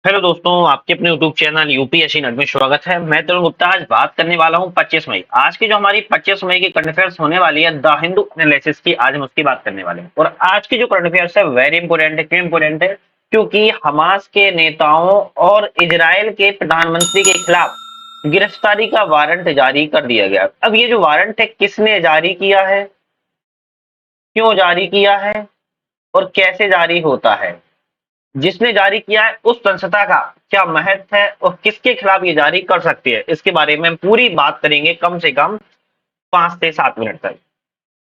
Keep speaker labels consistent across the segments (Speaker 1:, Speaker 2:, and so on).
Speaker 1: Hello दोस्तों, आपके अपने यूट्यूब चैनल यूपीएससी नेट में स्वागत है। मैं तरुण गुप्ता आज बात करने वाला हूं 25 मई। आज की जो हमारी 25 मई की करंट अफेयर्स होने वाली है द हिंदू एनालिसिस की, आज हम उसकी बात करने वाले हैं। और आज की जो करंट अफेयर्स है वेरी इंपोर्टेंट है। क्यों इंपोर्टेंट है? क्योंकि हमास के नेताओं और इजराइल के प्रधानमंत्री के खिलाफ गिरफ्तारी का वारंट जारी कर दिया गया। अब ये जो वारंट है किसने जारी किया है, क्यों जारी किया है और कैसे जारी होता है, जिसने जारी किया है उस संस्था का क्या महत्व है और किसके खिलाफ ये जारी कर सकती है, इसके बारे में हम पूरी बात करेंगे कम से कम 5 से 7 मिनट तक।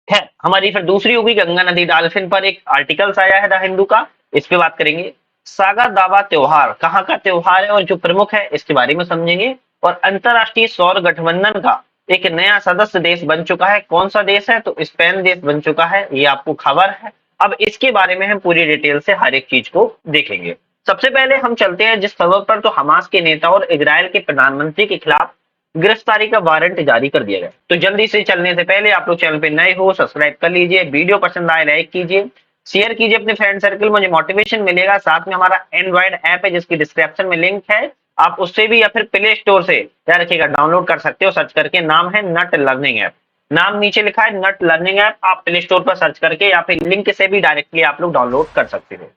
Speaker 1: है हमारी फिर दूसरी होगी गंगा नदी डाल्फिन पर एक आर्टिकल्स आया है द हिंदू का, इस पे बात करेंगे। सागा दावा त्योहार कहाँ का त्योहार है और जो प्रमुख है इसके बारे में समझेंगे। और अंतरराष्ट्रीय सौर गठबंधन का एक नया सदस्य देश बन चुका है। कौन सा देश है? तो स्पेन देश बन चुका है, ये आपको खबर है। अब इसके बारे में हम पूरी डिटेल से हर एक चीज को देखेंगे। सबसे पहले हम चलते हैं जिस खबर पर, तो हमास के नेता और इजराइल के प्रधानमंत्री के खिलाफ गिरफ्तारी का वारंट जारी कर दिया गया। तो जल्दी से चलने से पहले आप लोग चैनल पे नए हो सब्सक्राइब कर लीजिए, वीडियो पसंद आए लाइक कीजिए, शेयर कीजिए अपने फ्रेंड सर्कल, मुझे मोटिवेशन मिलेगा। साथ में हमारा एंड्रॉइड ऐप है जिसकी डिस्क्रिप्शन में लिंक है, आप उससे भी या फिर प्ले स्टोर से क्या रखिएगा डाउनलोड कर सकते हो। सर्च करके नाम है नट लर्निंग ऐप, नाम नीचे लिखा है नट लर्निंग ऐप, आप प्ले स्टोर पर सर्च करके या फिर लिंक से भी डायरेक्टली आप लोग डाउनलोड कर सकते हो।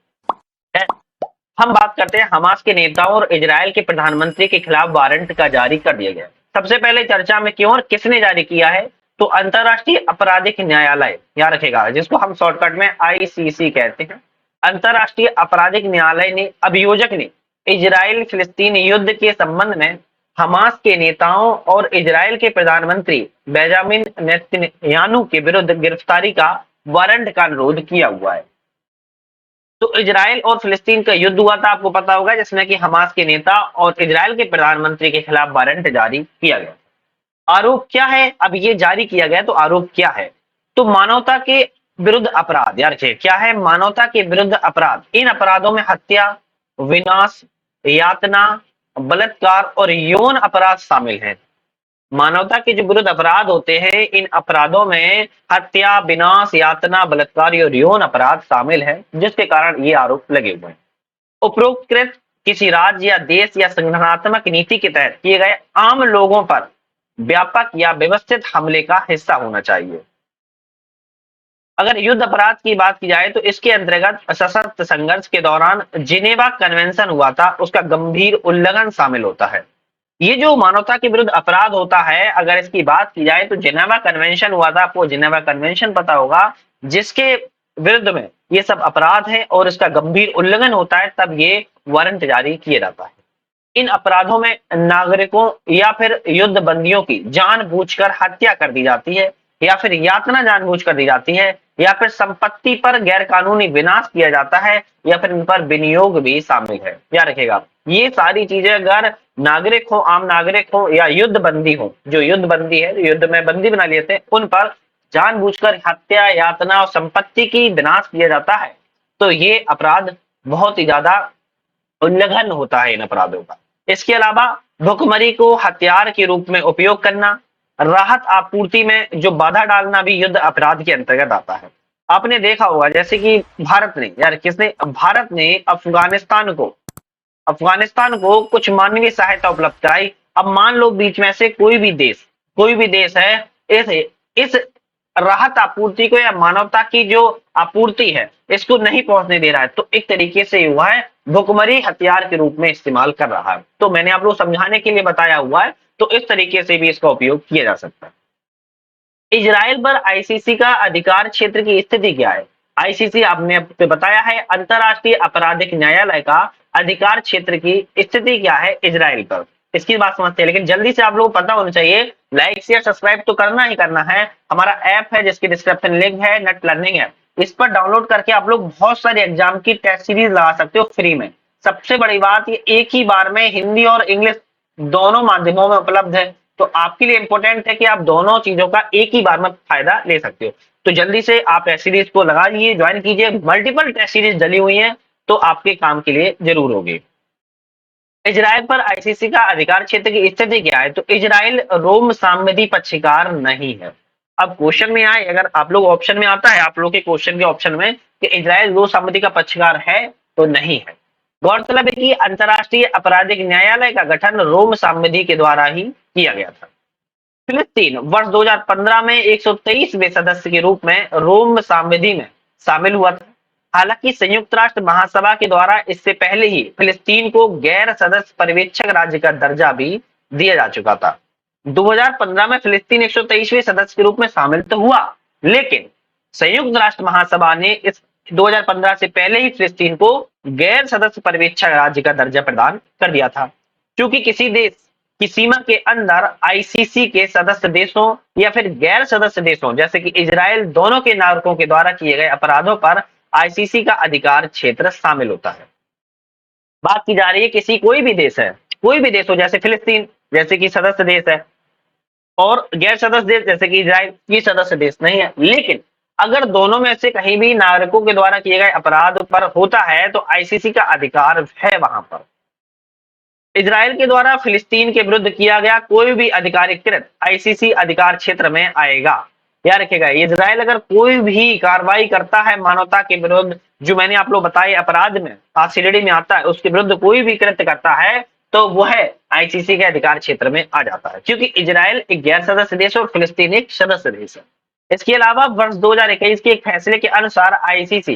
Speaker 1: है? हम बात करते हैं हमास के नेताओं और इजराइल के प्रधानमंत्री के खिलाफ वारंट का जारी कर दिया गया। सबसे पहले चर्चा में क्यों और किसने जारी किया है, तो अंतरराष्ट्रीय आपराधिक न्यायालय याद रखेगा, जिसको हम शॉर्टकट में आईसीसी कहते हैं। अंतरराष्ट्रीय आपराधिक न्यायालय ने अभियोजक ने इजराइल फिलिस्तीन युद्ध के संबंध में हमास के नेताओं और इजराइल के प्रधानमंत्री बेंजामिन नेतन्याहू के विरुद्ध गिरफ्तारी का वारंट का अनुरोध किया हुआ है। तो इजराइल और फिलिस्तीन का युद्ध हुआ था, आपको पता होगा, जिसमें कि हमास के नेता और इजराइल के प्रधानमंत्री के खिलाफ वारंट जारी किया गया। आरोप क्या है? अब ये जारी किया गया तो आरोप क्या है, तो मानवता के विरुद्ध अपराध। यार क्या है? मानवता के विरुद्ध अपराध। इन अपराधों में हत्या, विनाश, यातना, बलात्कार और यौन अपराध शामिल है। मानवता के जो विरुद्ध अपराध होते हैं, इन अपराधों में हत्या, विनाश, यातना, बलात्कार और यौन अपराध शामिल है, जिसके कारण ये आरोप लगे हुए हैं। उपरोक्त कृत किसी राज्य या देश या संगठनात्मक नीति के तहत किए गए आम लोगों पर व्यापक या व्यवस्थित हमले का हिस्सा होना चाहिए। अगर युद्ध अपराध की बात की जाए तो इसके अंतर्गत सशस्त्र संघर्ष के दौरान जिनेवा कन्वेंशन हुआ था, उसका गंभीर उल्लंघन शामिल होता है। ये जो मानवता के विरुद्ध अपराध होता है, अगर इसकी बात की जाए तो जिनेवा कन्वेंशन हुआ था, आपको जिनेवा कन्वेंशन पता होगा, जिसके विरुद्ध में ये सब अपराध है और इसका गंभीर उल्लंघन होता है, तब ये वारंट जारी किया जाता है। इन अपराधों में नागरिकों या फिर युद्ध बंदियों की जानबूझकर हत्या कर दी जाती है, या फिर यातना जानबूझकर दी जाती है, या फिर संपत्ति पर गैरकानूनी विनाश किया जाता है, या फिर इन पर विनियोग भी शामिल है। याद रखेगा, ये सारी चीजें अगर नागरिक हो, आम नागरिक हो या युद्ध बंदी हो, जो युद्ध बंदी है, युद्ध में बंदी बना लिए थे, उन पर जानबूझकर हत्या, यातना और संपत्ति की विनाश किया जाता है, तो ये अपराध बहुत ही ज्यादा उल्लंघन होता है इन अपराधों का। इसके अलावा भुखमरी को हथियार के रूप में उपयोग करना, राहत आपूर्ति में जो बाधा डालना भी युद्ध अपराध के अंतर्गत आता है। आपने देखा होगा जैसे कि भारत ने, यार किसने? भारत ने अफगानिस्तान को कुछ मानवीय सहायता उपलब्ध कराई। अब मान लो बीच में से कोई भी देश है, इस इस राहत आपूर्ति को या मानवता की जो आपूर्ति है इसको नहीं पहुंचने दे रहा है, तो एक तरीके से हुआ है भुखमरी हथियार के रूप में इस्तेमाल कर रहा है। तो मैंने आप लोग समझाने के लिए बताया हुआ है, तो इस तरीके से भी इसका उपयोग किया जा सकता है। इजराइल पर आईसीसी का अधिकार क्षेत्र की स्थिति क्या है? आईसीसी आपने आपको बताया है, अंतरराष्ट्रीय आपराधिक न्यायालय का अधिकार क्षेत्र की स्थिति क्या है इजराइल पर, इसकी बात समझते हैं। लेकिन जल्दी से आप लोगों को पता होना चाहिए, लाइक शेयर सब्सक्राइब तो करना ही करना है। हमारा ऐप है जिसकी डिस्क्रिप्शन लिंक है नट लर्निंग ऐप, इस पर डाउनलोड करके आप लोग बहुत सारे एग्जाम की टेस्ट सीरीज लगा सकते हो फ्री में। सबसे बड़ी बात, ये एक ही बार में हिंदी और इंग्लिश दोनों माध्यमों में उपलब्ध है, तो आपके लिए इंपॉर्टेंट है कि आप दोनों चीजों का एक ही बार में फायदा ले सकते हो। तो जल्दी से आप टेस्ट सीरीज को लगा लीजिए, ज्वाइन कीजिए, मल्टीपल टेस्ट सीरीज डली हुई है, तो आपके काम के लिए जरूर होगी। इजराइल पर आईसीसी का अधिकार क्षेत्र की स्थिति क्या है, तो इजराइल रोम सामंती पक्षकार नहीं है। अब क्वेश्चन में आए, अगर आप लोग ऑप्शन में आता है, आप लोग के क्वेश्चन के ऑप्शन में कि इजराइल रोम सामंती का पक्षकार है, तो नहीं है। गौरतलब है कि अंतर्राष्ट्रीय आपराधिक न्यायालय का गठन रोम संधि के द्वारा ही किया गया था। फिलिस्तीन वर्ष 2015 में 123वें सदस्य के रूप में रोम संधि में शामिल हुआ था। हालांकि संयुक्त राष्ट्र महासभा के द्वारा इससे पहले ही फिलिस्तीन को गैर सदस्य पर्यवेक्षक राज्य का दर्जा भी दिया जा चुका था। 2015 में फिलिस्तीन 123वें सदस्य के रूप में शामिल तो हुआ, लेकिन संयुक्त राष्ट्र महासभा ने इस 2015 से पहले ही फिलिस्तीन को गैर सदस्य पर्यवेक्षक राज्य का दर्जा प्रदान कर दिया था। क्योंकि किसी देश की सीमा के अंदर आईसीसी के सदस्य देशों या फिर गैर सदस्य देशों जैसे कि इजराइल दोनों के नागरिकों के द्वारा किए गए अपराधों पर आईसीसी का अधिकार क्षेत्र शामिल होता है। बात की जा रही है किसी कोई भी देश है, कोई भी देश हो, जैसे फिलिस्तीन जैसे कि सदस्य देश है और गैर सदस्य देश जैसे कि इजराइल ये सदस्य देश नहीं है, लेकिन अगर दोनों में से कहीं भी नागरिकों के द्वारा किए गए अपराध पर होता है तो आईसीसी का अधिकार है वहां पर। इजराइल के द्वारा फिलिस्तीन के विरुद्ध किया गया कोई भी अधिकारीकृत आईसीसी अधिकार क्षेत्र में आएगा। याद रखिएगा, इजराइल अगर कोई भी कार्रवाई करता है मानवता के विरुद्ध, जो मैंने आप लोग बताए अपराध में श्रेणी में आता है, उसके विरुद्ध कोई भी कृत्य करता है तो वह आईसीसी के अधिकार क्षेत्र में आ जाता है, क्योंकि इजराइल एक गैर सदस्य देश है और फिलिस्तीन एक सदस्य देश है। इसके अलावा वर्ष 2021 के एक फैसले के अनुसार आईसीसी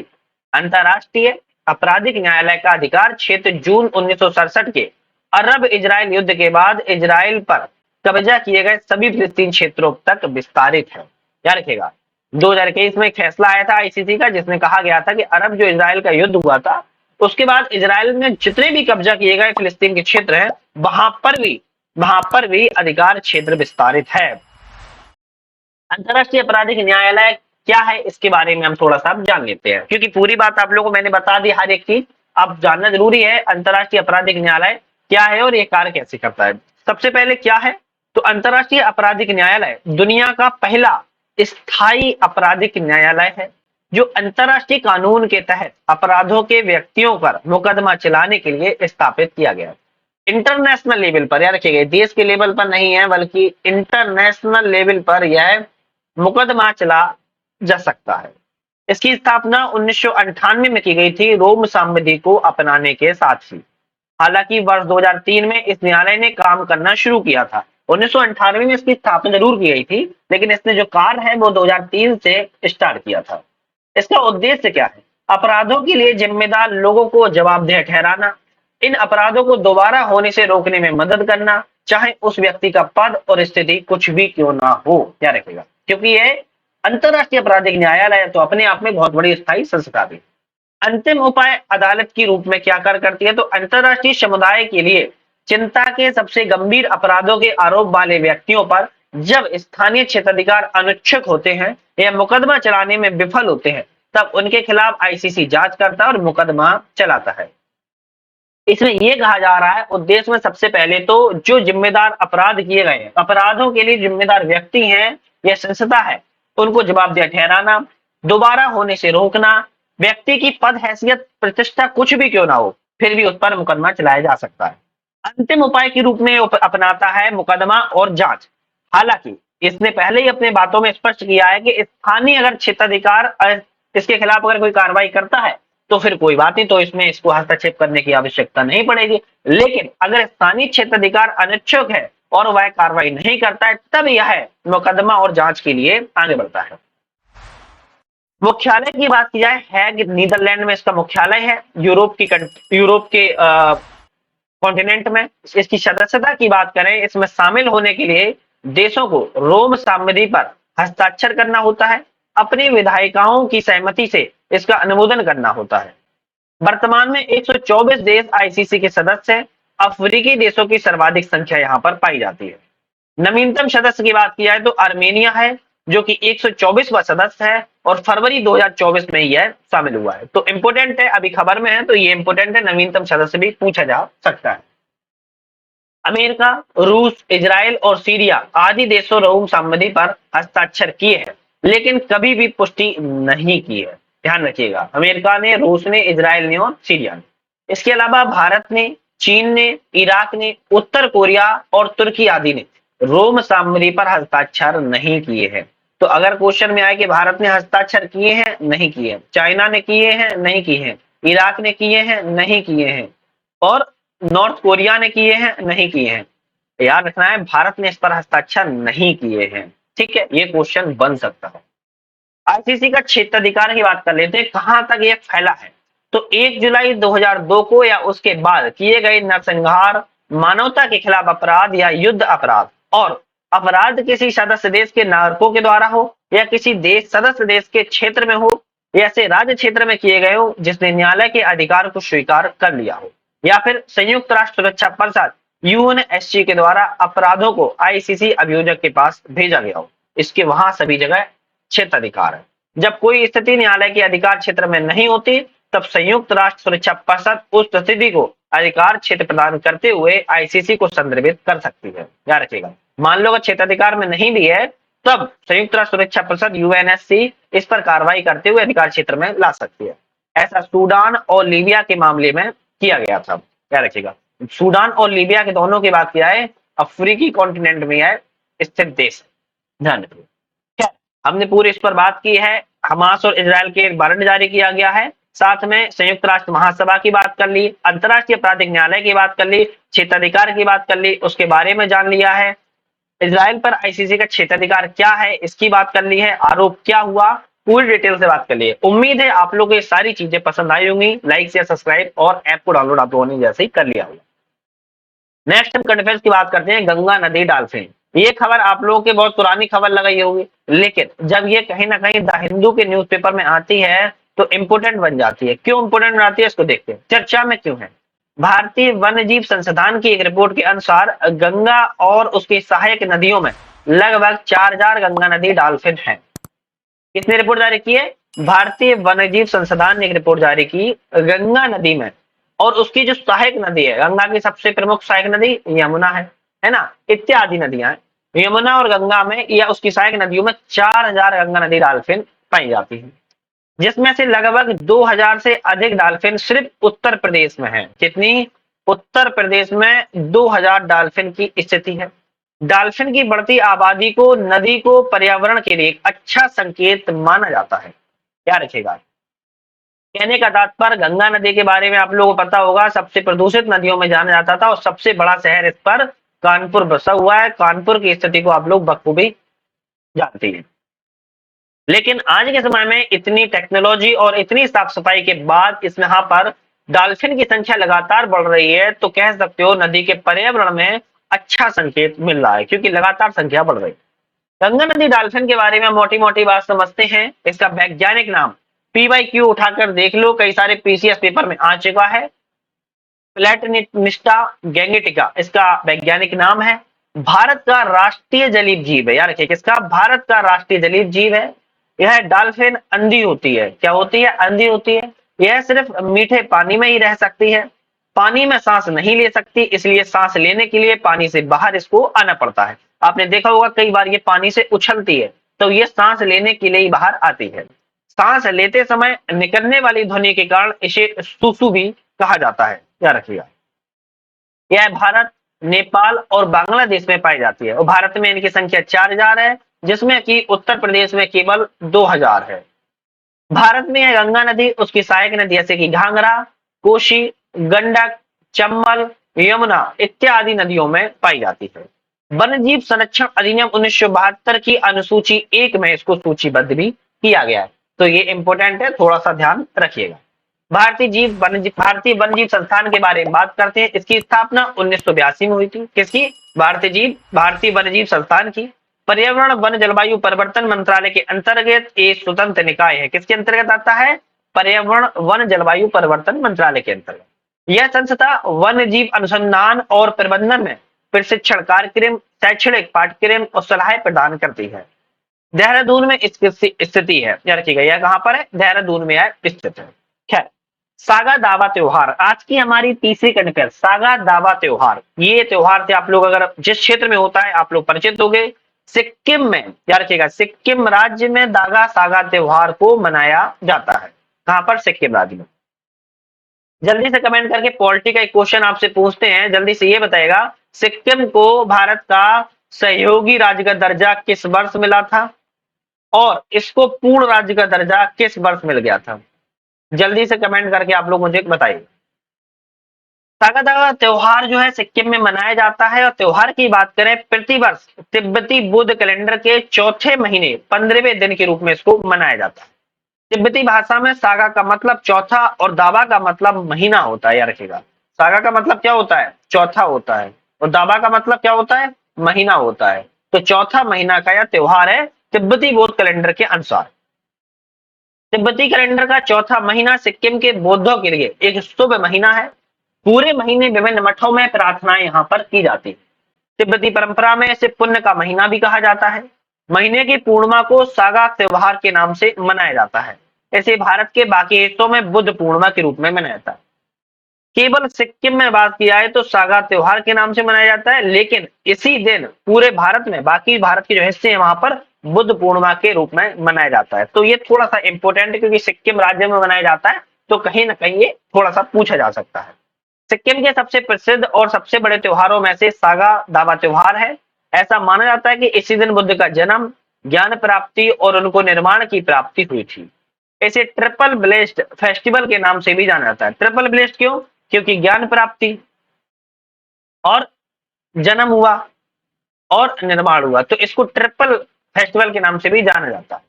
Speaker 1: अंतर्राष्ट्रीय आपराधिक न्यायालय का अधिकार क्षेत्र जून 1967 के अरब इजराइल युद्ध के बाद इजराइल पर कब्जा किए गए सभी फिलिस्तीन क्षेत्रों तक विस्तारित है। याद रखिएगा, 2021 में एक फैसला आया था आईसीसी का जिसमें कहा गया था कि अरब जो इजराइल का युद्ध हुआ था उसके बाद इजराइल में जितने भी कब्जा किए गए फिलिस्तीन के क्षेत्र हैं वहां पर भी अधिकार क्षेत्र विस्तारित है। अंतर्राष्ट्रीय आपराधिक न्यायालय क्या है इसके बारे में हम थोड़ा सा जान लेते हैं, क्योंकि पूरी बात आप लोगों को मैंने बता दी, हर एक चीज आप जानना जरूरी है। अंतर्राष्ट्रीय आपराधिक न्यायालय क्या है और ये कार्य कैसे करता है। सबसे पहले क्या है तो अंतर्राष्ट्रीय आपराधिक न्यायालय दुनिया का पहला स्थायी आपराधिक न्यायालय है जो अंतर्राष्ट्रीय कानून के तहत अपराधों के व्यक्तियों पर मुकदमा चलाने के लिए स्थापित किया गया। इंटरनेशनल लेवल पर, याद रखिएगा, देश के लेवल पर नहीं है बल्कि इंटरनेशनल लेवल पर यह मुकदमा चला जा सकता है। इसकी स्थापना 1998 में की गई थी रोम संधि को अपनाने के साथ ही। हालांकि वर्ष 2003 में इस न्यायालय ने काम करना शुरू किया था। 1998 में इसकी स्थापना जरूर की गई थी, लेकिन इसने जो कार्य है वो 2003 से स्टार्ट किया था। इसका उद्देश्य क्या है? अपराधों के लिए जिम्मेदार लोगों को जवाबदेह ठहराना, इन अपराधों को दोबारा होने से रोकने में मदद करना, चाहे उस व्यक्ति का पद और स्थिति कुछ भी क्यों ना हो। क्या रखेगा, क्योंकि ये अंतर्राष्ट्रीय आपराधिक न्यायालय है तो अपने आप में बहुत बड़ी स्थायी संस्था भी। अंतिम उपाय अदालत के रूप में क्या कार्य करती है तो अंतर्राष्ट्रीय समुदाय के लिए चिंता के सबसे गंभीर अपराधों के आरोप वाले व्यक्तियों पर जब स्थानीय क्षेत्राधिकार अनिच्छुक होते हैं या मुकदमा चलाने में विफल होते हैं तब उनके खिलाफ आईसीसी जांच करता है और मुकदमा चलाता है। इसमें यह कहा जा रहा है उद्देश्य में सबसे पहले तो जो जिम्मेदार अपराध किए गए हैं, अपराधों के लिए जिम्मेदार व्यक्ति हैं या संस्था है, उनको जवाबदेह ठहराना, दोबारा होने से रोकना, व्यक्ति की पद हैसियत प्रतिष्ठा कुछ भी क्यों ना हो फिर भी उस पर मुकदमा चलाया जा सकता है। अंतिम उपाय के रूप में अपनाता है मुकदमा और जांच। हालांकि इसने पहले ही अपने बातों में स्पष्ट किया है कि स्थानीय अगर क्षेत्राधिकार इसके खिलाफ अगर कोई कार्रवाई करता है तो फिर कोई बात नहीं, तो इसमें इसको हस्तक्षेप करने की आवश्यकता नहीं पड़ेगी। लेकिन अगर स्थानीय क्षेत्राधिकार अनिच्छुक है और वह कार्रवाई नहीं करता है तब यह मुकदमा और जांच के लिए आगे बढ़ता है। मुख्यालय की बात की जाए, हैग नीदरलैंड में इसका मुख्यालय है। यूरोप के कॉन्टिनेंट में। इसकी सदस्यता की बात करें, इसमें शामिल होने के लिए देशों को रोम संधि पर हस्ताक्षर करना होता है, अपनी विधायिकाओं की सहमति से इसका अनुमोदन करना होता है। वर्तमान में 124 देश आईसीसी के सदस्य हैं। अफ्रीकी देशों की सर्वाधिक संख्या यहां पर पाई जाती है। नवीनतम सदस्य की बात की जाए तो आर्मेनिया है जो कि 124वां सदस्य है और फरवरी 2024 में यह शामिल हुआ है। तो इंपोर्टेंट है, अभी खबर में है तो ये इंपोर्टेंट है, नवीनतम सदस्य भी पूछा जा सकता है। अमेरिका, रूस, इजराइल और सीरिया आदि देशों रोम संधि पर हस्ताक्षर किए हैं लेकिन कभी भी पुष्टि नहीं की है। ध्यान रखिएगा, अमेरिका ने, रूस ने, इजराइल ने और सीरिया ने। इसके अलावा भारत ने, चीन ने, इराक ने, उत्तर कोरिया और तुर्की आदि ने रोम संधि पर हस्ताक्षर नहीं किए हैं। तो अगर क्वेश्चन में आए कि भारत ने हस्ताक्षर किए हैं, नहीं किए, चाइना ने किए हैं, नहीं किए हैं, इराक ने किए हैं, नहीं किए हैं, और नॉर्थ कोरिया ने किए हैं, नहीं किए हैं। याद रखना है भारत ने इस पर हस्ताक्षर नहीं किए हैं। ठीक है, ये क्वेश्चन बन सकता है। आईसीसी का क्षेत्राधिकार की बात कर लेते हैं, कहां तक ये फैला है। तो 1 जुलाई 2002 को या उसके बाद किए गए नरसंहार, मानवता के खिलाफ अपराध या युद्ध अपराध, और अपराध किसी सदस्य देश के नागरिकों के द्वारा हो या किसी देश सदस्य देश के क्षेत्र में हो या ऐसे राज्य क्षेत्र में किए गए हो जिसने न्यायालय के अधिकार को स्वीकार कर लिया हो, या फिर संयुक्त राष्ट्र सुरक्षा परिषद यूएनएससी के द्वारा अपराधों को आईसीसी अभियोजक के पास भेजा गया हो, इसके वहां सभी जगह क्षेत्र अधिकार है। जब कोई स्थिति न्यायालय के अधिकार क्षेत्र में नहीं होती, तब संयुक्त राष्ट्र सुरक्षा परिषद उस स्थिति को अधिकार क्षेत्र प्रदान करते हुए आईसीसी को संदर्भित कर सकती है। याद रखिएगा, मान लो अगर क्षेत्राधिकार में नहीं भी है, तब संयुक्त राष्ट्र सुरक्षा परिषद यूएनएससी इस पर कार्रवाई करते हुए अधिकार क्षेत्र में ला सकती है। ऐसा सूडान और लीबिया के मामले में किया गया था। याद रखिएगा, सूडान और लीबिया के दोनों की बात किया है, अफ्रीकी कॉन्टिनेंट में है स्थित देश, ध्यान रखिए। हमने पूरी इस पर बात की है। हमास और इजराइल के एक वारंट जारी किया गया है, साथ में संयुक्त राष्ट्र महासभा की बात कर ली, अंतर्राष्ट्रीय आपराधिक न्यायालय की बात कर ली, क्षेत्राधिकार की बात कर ली, उसके बारे में जान लिया है। इजराइल पर आईसीसी का क्षेत्राधिकार क्या है इसकी बात कर ली है, आरोप क्या हुआ, पूरी डिटेल से बात कर ली है। उम्मीद है आप लोगों को ये सारी चीजें पसंद आई होंगी। लाइक शेयर सब्सक्राइब और ऐप को डाउनलोड आप लोगों ने जैसे ही कर लिया होगा। नेक्स्ट हम करंट अफेयर्स की बात करते हैं, गंगा नदी डॉल्फिन। ये खबर आप लोगों के बहुत पुरानी खबर लगाई होगी, लेकिन जब ये कहीं ना कहीं द हिंदू के न्यूज़पेपर में आती है तो इंपोर्टेंट बन जाती है। क्यों इंपोर्टेंट बनाती है इसको देखते हैं, चर्चा में क्यों है। भारतीय वन्यजीव संस्थान की एक रिपोर्ट के अनुसार गंगा और उसकी सहायक नदियों में लगभग 4000 गंगा नदी डॉल्फिन है। किसने रिपोर्ट जारी की है? भारतीय वन्यजीव संस्थान ने एक रिपोर्ट जारी की, गंगा नदी में और उसकी जो सहायक नदी है, गंगा की सबसे प्रमुख सहायक नदी यमुना है ना, इत्यादि नदियां हैं, यमुना और गंगा में या उसकी सहायक नदियों में 4000 गंगा नदी डॉल्फिन पाई जाती है, जिसमें से लगभग 2000 से अधिक डॉल्फिन सिर्फ उत्तर प्रदेश में है। कितनी? उत्तर प्रदेश में 2000 डॉल्फिन की स्थिति है। डॉल्फिन की बढ़ती आबादी को नदी को पर्यावरण के लिए एक अच्छा संकेत माना जाता है। क्या रखेगा? कहने का तात्पर्य, गंगा नदी के बारे में आप लोगों को पता होगा, सबसे प्रदूषित नदियों में जाना जाता था और सबसे बड़ा शहर इस पर कानपुर बसा हुआ है। कानपुर की स्थिति को आप लोग बखूबी जानते हैं। लेकिन आज के समय में इतनी टेक्नोलॉजी और इतनी साफ सफाई के बाद इस यहाँ पर डॉल्फिन की संख्या लगातार बढ़ रही है, तो कह सकते हो नदी के पर्यावरण में अच्छा संकेत मिल रहा है, क्योंकि लगातार संख्या बढ़ रही है। गंगा नदी डॉल्फिन के बारे में मोटी मोटी बात समझते हैं। इसका वैज्ञानिक नाम PYQ उठाकर देख लो, कई सारे पीसीएस पेपर में आ चुका है। प्लेटनिस्टा गैंगेटिका इसका वैज्ञानिक नाम है। भारत का राष्ट्रीय जलीय जीव है। यार रखिए, किसका? भारत का राष्ट्रीय जलीय जीव है। यह डॉल्फिन अंधी होती है। क्या होती है? अंधी होती है। यह सिर्फ मीठे पानी में ही रह सकती है, पानी में सांस नहीं ले सकती, इसलिए सांस लेने के लिए पानी से बाहर इसको आना पड़ता है। आपने देखा होगा कई बार ये पानी से उछलती है, तो ये सांस लेने के लिए ही बाहर आती है। सांस लेते समय निकलने वाली ध्वनि के कारण इसे सुसु भी कहा जाता है। याद रखिएगा, यह भारत, नेपाल और बांग्लादेश में पाई जाती है और भारत में इनकी संख्या 4000 है, जिसमें कि उत्तर प्रदेश में केवल 2000 है। भारत में यह गंगा नदी, उसकी सहायक नदी जैसे कि घाघरा, कोसी, गंडक, चंबल, यमुना इत्यादि नदियों में पाई जाती है। वन्यजीव संरक्षण अधिनियम 1972 की अनुसूची 1 में इसको सूचीबद्ध भी किया गया है, तो ये इंपोर्टेंट है, थोड़ा सा ध्यान रखिएगा। भारतीय वन्यजीव संस्थान के बारे में बात करते हैं। इसकी स्थापना 1982 में हुई थी। किसकी? भारतीय वन्यजीव संस्थान की। पर्यावरण वन जलवायु परिवर्तन मंत्रालय के अंतर्गत एक स्वतंत्र निकाय है। किसके अंतर्गत आता है? पर्यावरण वन जलवायु परिवर्तन मंत्रालय के अंतर्गत। यह संस्था वन्य जीव अनुसंधान और प्रबंधन में प्रशिक्षण कार्यक्रम, शैक्षणिक पाठ्यक्रम और सलाह प्रदान करती है। देहरादून में इसकी स्थिति है। याद रखिएगा, यह कहां पर है? देहरादून में स्थित है। खैर, सागा दावा त्योहार आज की हमारी तीसरी कंडक्टर। सागा दावा त्योहार, ये त्योहार से आप लोग अगर जिस क्षेत्र में होता है आप लोग परिचित हो गए। सिक्किम में, याद रखिएगा, सिक्किम राज्य में दागा सागा त्योहार को मनाया जाता है। कहां पर? सिक्किम राज्य में। जल्दी से कमेंट करके पॉलिटी का एक क्वेश्चन आपसे पूछते हैं, जल्दी से ये बताएगा, सिक्किम को भारत का सहयोगी राज्य का दर्जा किस वर्ष मिला था और इसको पूर्ण राज्य का दर्जा किस वर्ष मिल गया था? जल्दी से कमेंट करके आप लोग मुझे बताइए। सागा दावा त्योहार जो है सिक्किम में मनाया जाता है, और त्योहार की बात करें प्रतिवर्ष तिब्बती बुद्ध कैलेंडर के चौथे महीने 15वें दिन के रूप में इसको मनाया जाता है। तिब्बती भाषा में सागा का मतलब चौथा और दावा का मतलब महीना होता है, याद रखिएगा। सागा का मतलब क्या होता है? चौथा होता है, और दावा का मतलब क्या होता है? महीना होता है। तो चौथा महीना का यह त्योहार है तिब्बती बौद्ध कैलेंडर के अनुसार। तिब्बती कैलेंडर का चौथा महीना सिक्किम के बौद्धों के लिए एक शुभ महीना है। पूरे महीने विभिन्न मठों में प्रार्थनाएं यहाँ पर की जाती है। तिब्बती परंपरा में इसे पुण्य का महीना भी कहा जाता है। महीने की पूर्णिमा को सागा त्योहार के नाम से मनाया जाता है। ऐसे भारत के बाकी हिस्सों में बुद्ध पूर्णिमा के रूप में मनाया जाता है। केवल सिक्किम में बात की जाए तो सागा त्योहार के नाम से मनाया जाता है, लेकिन इसी दिन पूरे भारत में बाकी भारत के जो हिस्से हैं वहां पर बुद्ध पूर्णिमा के रूप में मनाया जाता है। तो ये थोड़ा सा इंपॉर्टेंट है, क्योंकि सिक्किम राज्य में मनाया जाता है, तो कहीं ना कहीं ये थोड़ा सा पूछा जा सकता है। सिक्किम के सबसे प्रसिद्ध और सबसे बड़े त्योहारों में से सागा दावा त्योहार है। ऐसा माना जाता है कि इसी दिन बुद्ध का जन्म, ज्ञान प्राप्ति और उनको निर्माण की प्राप्ति हुई थी। इसे ट्रिपल ब्लेस्ड फेस्टिवल के नाम से भी जाना जाता है। ट्रिपल ब्लेस्ड क्यों? क्योंकि ज्ञान प्राप्ति और जन्म हुआ और निर्माण हुआ, तो इसको ट्रिपल फेस्टिवल के नाम से भी जाना जाता है।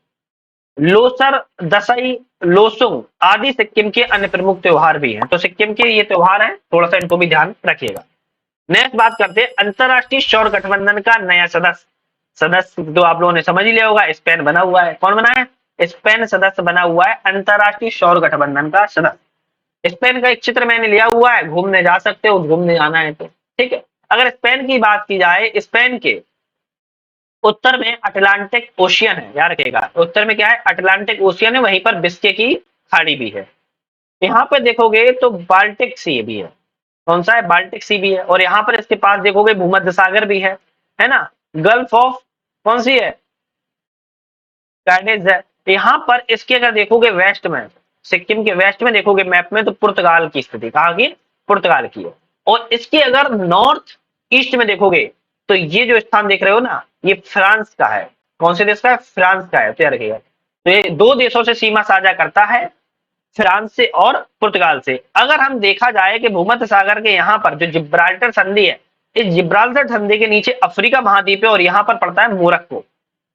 Speaker 1: लोसर, दसई, लोसुंग आदि सिक्किम के अन्य प्रमुख त्योहार भी हैं। तो सिक्किम के ये त्योहार हैं, थोड़ा सा इनको भी ध्यान रखिएगा। नेक्स्ट बात करते हैं अंतरराष्ट्रीय सौर गठबंधन का नया सदस्य। सदस्य तो आप लोगों ने समझ ही लिया होगा, स्पेन बना हुआ है। कौन बना है? स्पेन सदस्य बना हुआ है अंतरराष्ट्रीय सौर गठबंधन का सदस्य। स्पेन का एक चित्र मैंने लिया हुआ है, घूमने जा सकते हो, घूमने जाना है तो ठीक है। अगर स्पेन की बात की जाए, स्पेन के उत्तर में अटलांटिक ओशियन है, याद रखिएगा। उत्तर में क्या है? अटलांटिक ओशियन है, वहीं पर बिस्के की खाड़ी भी है। यहाँ पे देखोगे तो बाल्टिक सी भी है। कौन सा है? बाल्टिक सी भी है। और यहाँ पर इसके पास देखोगे भूमध्य सागर भी है ना। गल्फ ऑफ कौन सी है? कैडिज है। यहाँ पर इसके अगर देखोगे वेस्ट में, सिक्किम के वेस्ट में देखोगे मैप में, तो पुर्तगाल की स्थिति, कहा की? पुर्तगाल की है। और इसके अगर नॉर्थ ईस्ट में देखोगे तो ये जो स्थान देख रहे हो ना, ये फ्रांस का है। कौन से देश का है? फ्रांस का है। तो याद रखिएगा, तो ये दो देशों से सीमा साझा करता है, फ्रांस से और पुर्तगाल से। अगर हम देखा जाए कि भूमध्य सागर के यहाँ पर जो जिब्राल्टर संधि है, इस जिब्राल्टर संधि के नीचे अफ्रीका महाद्वीप है, और यहाँ पर पड़ता है मोरक्को।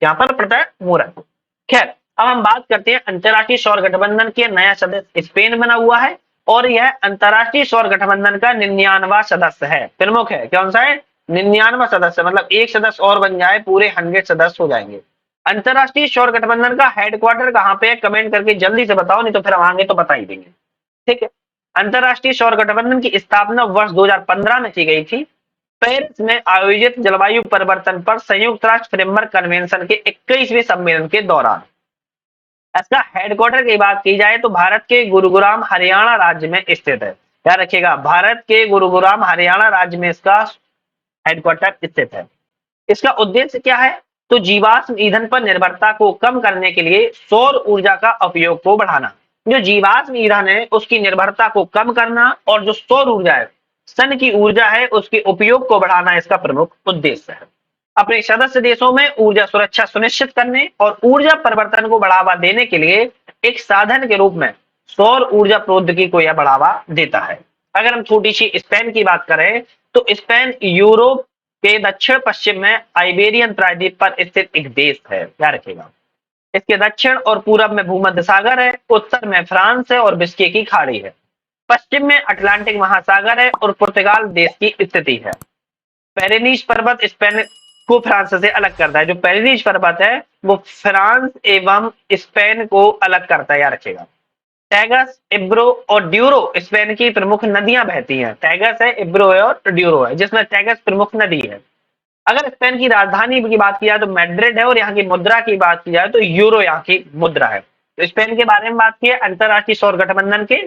Speaker 1: यहाँ पर पड़ता है मोरक्को। खैर, अब हम बात करते हैं अंतरराष्ट्रीय सौर गठबंधन के नया सदस्य स्पेन बना हुआ है, और यह अंतरराष्ट्रीय सौर गठबंधन का 99वां सदस्य है, प्रमुख है। कौन सा है? 99वां सदस्य, मतलब एक सदस्य और बन जाए पूरे 100 सदस्य हो जाएंगे। अंतरराष्ट्रीय सौर गठबंधन का हेडक्वार्टर कहाँ पे है? कमेंट करके जल्दी से बताओ, नहीं तो फिर हम आगे तो बता ही देंगे। ठीक है। अंतरराष्ट्रीय सौर गठबंधन की स्थापना वर्ष 2015 में की गई थी, पेरिस में आयोजित जलवायु परिवर्तन पर संयुक्त राष्ट्र फ्रेमवर्क कन्वेंशन के 21वें सम्मेलन के दौरान। इसका हेडक्वार्टर की बात की जाए तो भारत के गुरुग्राम हरियाणा राज्य में स्थित है। याद रखिएगा, भारत के गुरुग्राम हरियाणा राज्य में इसका हेडक्वार्टर स्थित है। इसका उद्देश्य क्या है? तो जीवाश्म ईंधन पर निर्भरता को कम करने के लिए सौर ऊर्जा का उपयोग को बढ़ाना। जो जीवाश्म ईंधन है उसकी निर्भरता को कम करना, और जो सौर ऊर्जा है, सन की ऊर्जा है, उसके उपयोग को बढ़ाना इसका प्रमुख उद्देश्य है। अपने सदस्य देशों में ऊर्जा सुरक्षा सुनिश्चित करने और ऊर्जा परिवर्तन को बढ़ावा देने के लिए एक साधन के रूप में सौर ऊर्जा प्रौद्योगिकी को यह बढ़ावा देता है। अगर हम छोटी सी स्पेन की बात करें, तो स्पेन यूरोप के दक्षिण पश्चिम में आइबेरियन प्रायद्वीप पर स्थित एक देश है, याद रखिएगा। इसके दक्षिण और पूरब में भूमध्य सागर है, उत्तर में फ्रांस है और बिस्के की खाड़ी है, पश्चिम में अटलांटिक महासागर है, और पुर्तगाल देश की स्थिति है। पेरेनीज पर्वत स्पेन को फ्रांस से अलग करता है। जो पेरेनीज पर्वत है वो फ्रांस एवं स्पेन को अलग करता है, याद रखिएगा। टैगस, इब्रो और ड्यूरो स्पेन की प्रमुख नदियां बहती हैं। टैगस है, इब्रो है और ड्यूरो है, जिसमें टैगस प्रमुख नदी है। अगर स्पेन की राजधानी की बात की जाए तो मैड्रिड है, और यहाँ की मुद्रा की बात की जाए तो यूरो यहाँ की मुद्रा है। तो स्पेन के बारे में बात की है, अंतरराष्ट्रीय सौर गठबंधन के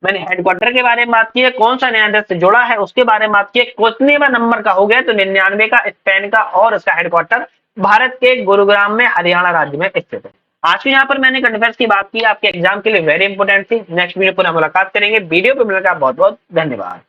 Speaker 1: मैंने हेडक्वार्टर के बारे में बात की है, कौन सा नया देश जुड़ा है उसके बारे में बात की है, कितने नंबर का हो गया तो 99 का स्पेन का, और इसका हेडक्वार्टर भारत के गुरुग्राम में हरियाणा राज्य में स्थित है। आज की यहाँ पर मैंने करंट अफेयर्स की बात की, आपके एग्जाम के लिए वेरी इंपॉर्टेंट थी। नेक्स्ट वीडियो पर मुलाकात करेंगे। वीडियो पे मिलकर बहुत बहुत धन्यवाद।